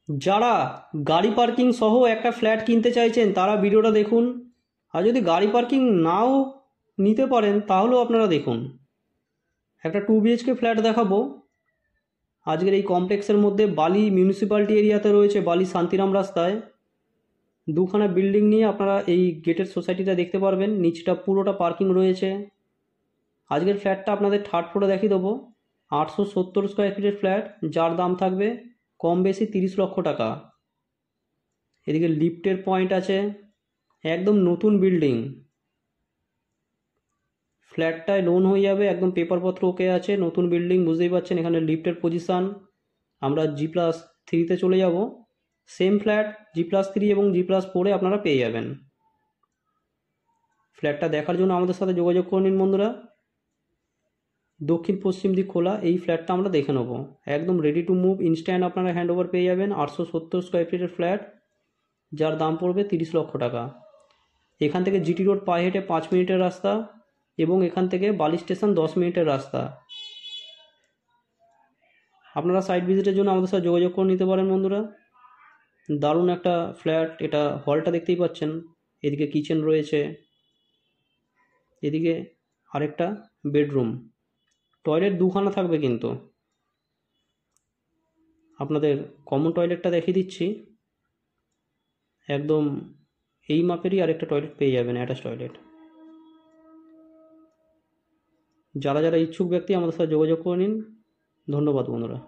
যারা গাড়ি পার্কিং সহ একটা ফ্ল্যাট কিনতে চাইছেন তারা ভিডিওটা দেখুন, আর যদি গাড়ি পার্কিং নাও নিতে পারেন তাহলেও আপনারা দেখুন। একটা 2 BHK ফ্ল্যাট দেখাবো আজকের এই কমপ্লেক্সের মধ্যে, বালি মিউনিসিপ্যালিটি এরিয়াতে রয়েছে, বালি শান্তিরাম রাস্তায়। দুখানা বিল্ডিং নিয়ে আপনারা এই গেটের সোসাইটিটা দেখতে পারবেন, নিচটা পুরোটা পার্কিং রয়েছে। আজকের ফ্ল্যাটটা আপনাদের থার্ড ফ্লোরে দেখিয়ে দেবো। 870 স্কোয়ার ফিটের ফ্ল্যাট, যার দাম থাকবে কম বেশি 30 লক্ষ টাকা। এদিকে লিফটের পয়েন্ট আছে, একদম নতুন বিল্ডিং। ফ্ল্যাটটায় লোন হয়ে যাবে, একদম পেপারপত্র ওকে আছে, নতুন বিল্ডিং, বুঝতেই পারছেন। এখানে লিফটের পজিশান, আমরা G+3-তে চলে যাব। সেম ফ্ল্যাট G+3 এবং G+4-এ আপনারা পেয়ে যাবেন। ফ্ল্যাটটা দেখার জন্য আমাদের সাথে যোগাযোগ করে নিন বন্ধুরা। দক্ষিণ পশ্চিম দিক খোলা, এই ফ্ল্যাটটা আমরা দেখে নেব। একদম রেডি টু মুভ, ইনস্ট্যান্ট আপনারা হ্যান্ড ওভার পেয়ে যাবেন। 870 স্কোয়ার ফিটের ফ্ল্যাট, যার দাম পড়বে 30 লক্ষ টাকা। এখান থেকে GT রোড পায়ে হেঁটে 5 মিনিটের রাস্তা, এবং এখান থেকে বালি স্টেশন 10 মিনিটের রাস্তা। আপনারা সাইট ভিজিটের জন্য আমাদের সাথে যোগাযোগ করে নিতে পারেন বন্ধুরা। দারুণ একটা ফ্ল্যাট এটা। হলটা দেখতেই পাচ্ছেন, এদিকে কিচেন রয়েছে, এদিকে আরেকটা বেডরুম, টয়লেট দুখানা থাকবে। কিন্তু আপনাদের কমন টয়লেটটা দেখিয়ে দিচ্ছি, একদম এই মাপেরই আরেকটা টয়লেট পেয়ে যাবেন, অ্যাটাচ টয়লেট। যারা যারা ইচ্ছুক ব্যক্তি আমাদের সাথে যোগাযোগ করে নিন। ধন্যবাদ বন্ধুরা।